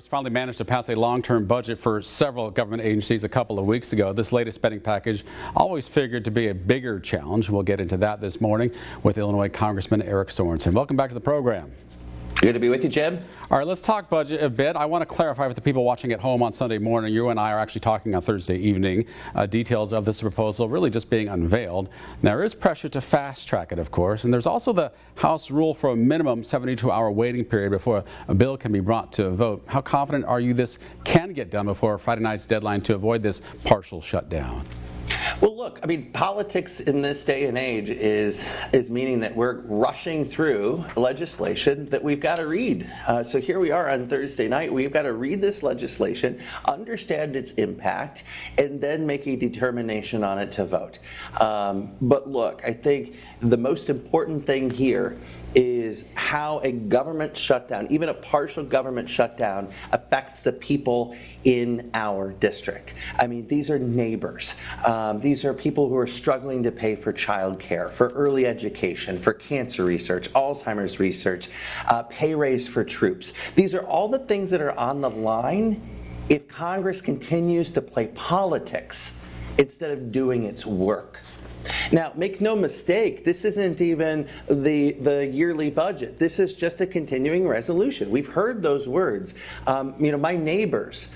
Congress finally managed to pass a long-term budget for several government agencies a couple of weeks ago. This latest spending package always figured to be a bigger challenge. We'll get into that this morning with Illinois Congressman Eric Sorensen. Welcome back to the program. Good to be with you, Jeb. All right, let's talk budget a bit. I want to clarify with the people watching at home on Sunday morning. You and I are actually talking on Thursday evening. Details of this proposal really just being unveiled. There is pressure to fast track it, of course, and there's also the House rule for a minimum 72-hour waiting period before a bill can be brought to a vote. How confident are you this can get done before Friday night's deadline to avoid this partial shutdown? Well, look, I mean, politics in this day and age is meaning that we're rushing through legislation that we've got to read. So here we are on Thursday night. We've got to read this legislation, understand its impact, and then make a determination on it to vote. But look, I think the most important thing here is how a government shutdown, even a partial government shutdown, affects the people in our district. I mean, these are neighbors. These are people who are struggling to pay for child care, for early education, for cancer research, Alzheimer's research, pay raise for troops. These are all the things that are on the line if Congress continues to play politics instead of doing its work. Now, make no mistake, this isn't even the yearly budget. This is just a continuing resolution. We've heard those words. My neighbors,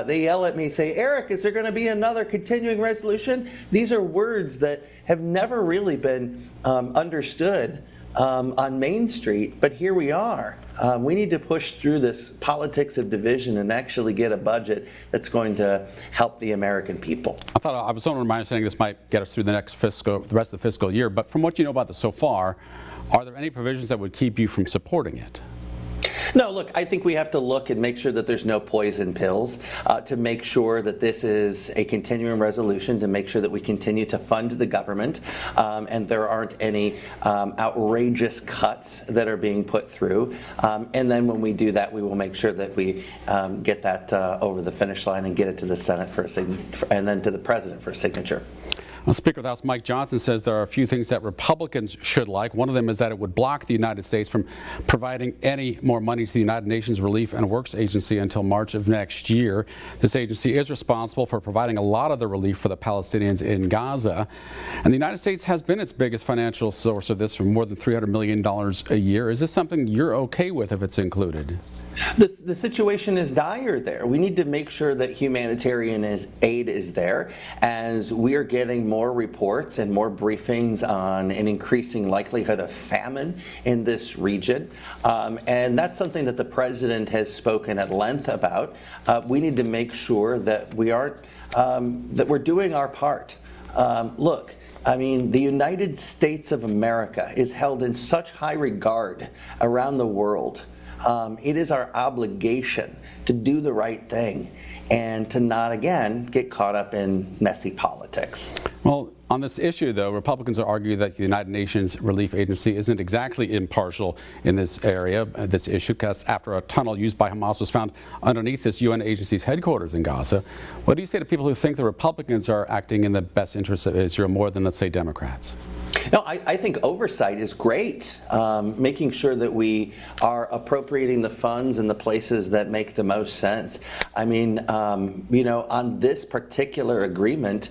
they yell at me, say, Eric, is there going to be another continuing resolution? These are words that have never really been understood on Main Street, but here we are. We need to push through this politics of division and actually get a budget that's going to help the American people. I was under my understanding this might get us through the rest of the fiscal year, but from what you know about this so far, are there any provisions that would keep you from supporting it? No, look, I think we have to look and make sure that there's no poison pills to make sure that this is a continuing resolution, to make sure that we continue to fund the government and there aren't any outrageous cuts that are being put through. And then when we do that, we will make sure that we get that over the finish line and get it to the Senate for a signature, and then to the President for a signature. Well, Speaker of the House Mike Johnson says there are a few things that Republicans should like. One of them is that it would block the United States from providing any more money to the United Nations Relief and Works Agency until March of next year. This agency is responsible for providing a lot of the relief for the Palestinians in Gaza. And the United States has been its biggest financial source of this for more than $300 million a year. Is this something you're okay with if it's included? The situation is dire there. We need to make sure that humanitarian aid is there as we are getting more reports and more briefings on an increasing likelihood of famine in this region. And that's something that the President has spoken at length about. We need to make sure that that we're doing our part. Look, I mean, the United States of America is held in such high regard around the world. It is our obligation to do the right thing and to not, again, get caught up in messy politics. Well, on this issue, though, Republicans are arguing that the United Nations Relief Agency isn't exactly impartial in this area, this issue, because after a tunnel used by Hamas was found underneath this UN agency's headquarters in Gaza. What do you say to people who think the Republicans are acting in the best interest of Israel more than, let's say, Democrats? No, I think oversight is great, making sure that we are appropriating the funds in the places that make the most sense. I mean, on this particular agreement,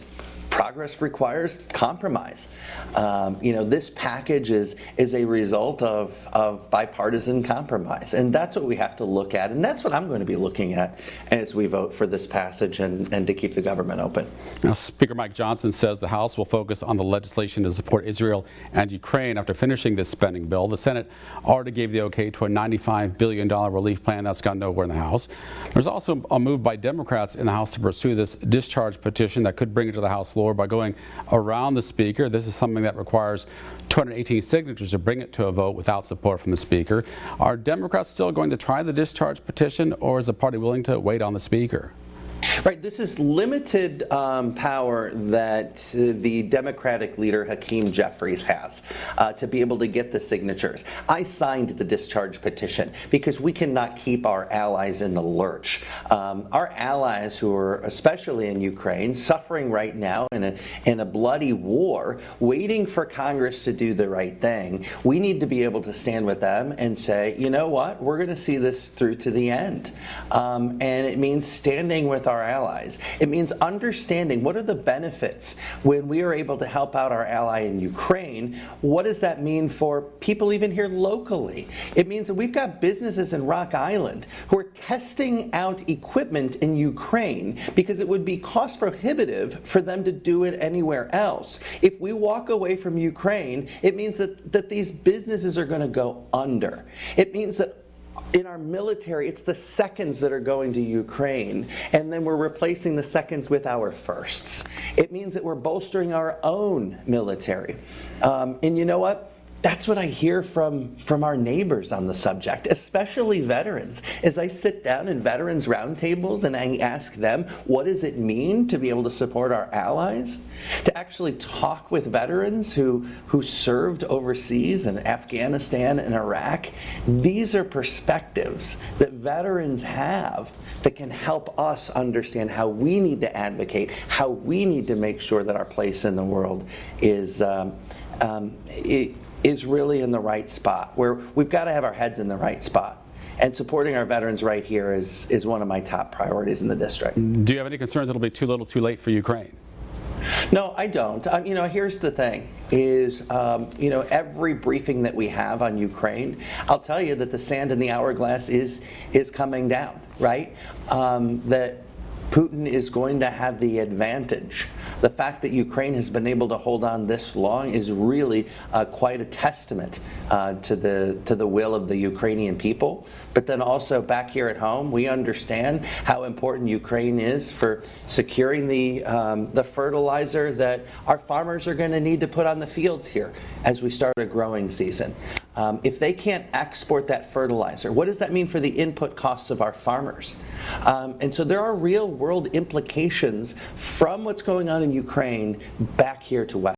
progress requires compromise. This package is a result of bipartisan compromise, and that's what we have to look at, and that's what I'm going to be looking at as we vote for this passage and to keep the government open. Now, Speaker Mike Johnson says the House will focus on the legislation to support Israel and Ukraine after finishing this spending bill. The Senate already gave the okay to a $95 billion relief plan that's gone nowhere in the House. There's also a move by Democrats in the House to pursue this discharge petition that could bring it to the House floor by going around the Speaker. This is something that requires 218 signatures to bring it to a vote without support from the Speaker. Are Democrats still going to try the discharge petition, or is the party willing to wait on the Speaker? Right, this is limited power that the Democratic leader Hakeem Jeffries has to be able to get the signatures. I signed the discharge petition because we cannot keep our allies in the lurch. Our allies who are especially in Ukraine, suffering right now in a bloody war, waiting for Congress to do the right thing. We need to be able to stand with them and say, you know what, we're going to see this through to the end. And it means standing with our allies. It means understanding what are the benefits when we are able to help out our ally in Ukraine. What does that mean for people even here locally? It means that we've got businesses in Rock Island who are testing out equipment in Ukraine because it would be cost prohibitive for them to do it anywhere else. If we walk away from Ukraine, it means that these businesses are going to go under. It means that in our military, it's the seconds that are going to Ukraine, and then we're replacing the seconds with our firsts. It means that we're bolstering our own military. And you know what? That's what I hear from our neighbors on the subject, especially veterans. As I sit down in veterans roundtables and I ask them, what does it mean to be able to support our allies? To actually talk with veterans who served overseas in Afghanistan and Iraq, these are perspectives that veterans have that can help us understand how we need to advocate, how we need to make sure that our place in the world is really in the right spot, where we've got to have our heads in the right spot. And supporting our veterans right here is one of my top priorities in the district. Do you have any concerns it'll be too little too late for Ukraine? No, I don't. Here's the thing, is, every briefing that we have on Ukraine, I'll tell you that the sand in the hourglass is coming down, right? That Putin is going to have the advantage. The fact that Ukraine has been able to hold on this long is really quite a testament to the will of the Ukrainian people. But then also back here at home, we understand how important Ukraine is for securing the fertilizer that our farmers are going to need to put on the fields here as we start a growing season. If they can't export that fertilizer, what does that mean for the input costs of our farmers? And so there are real world implications from what's going on in Ukraine back here to West.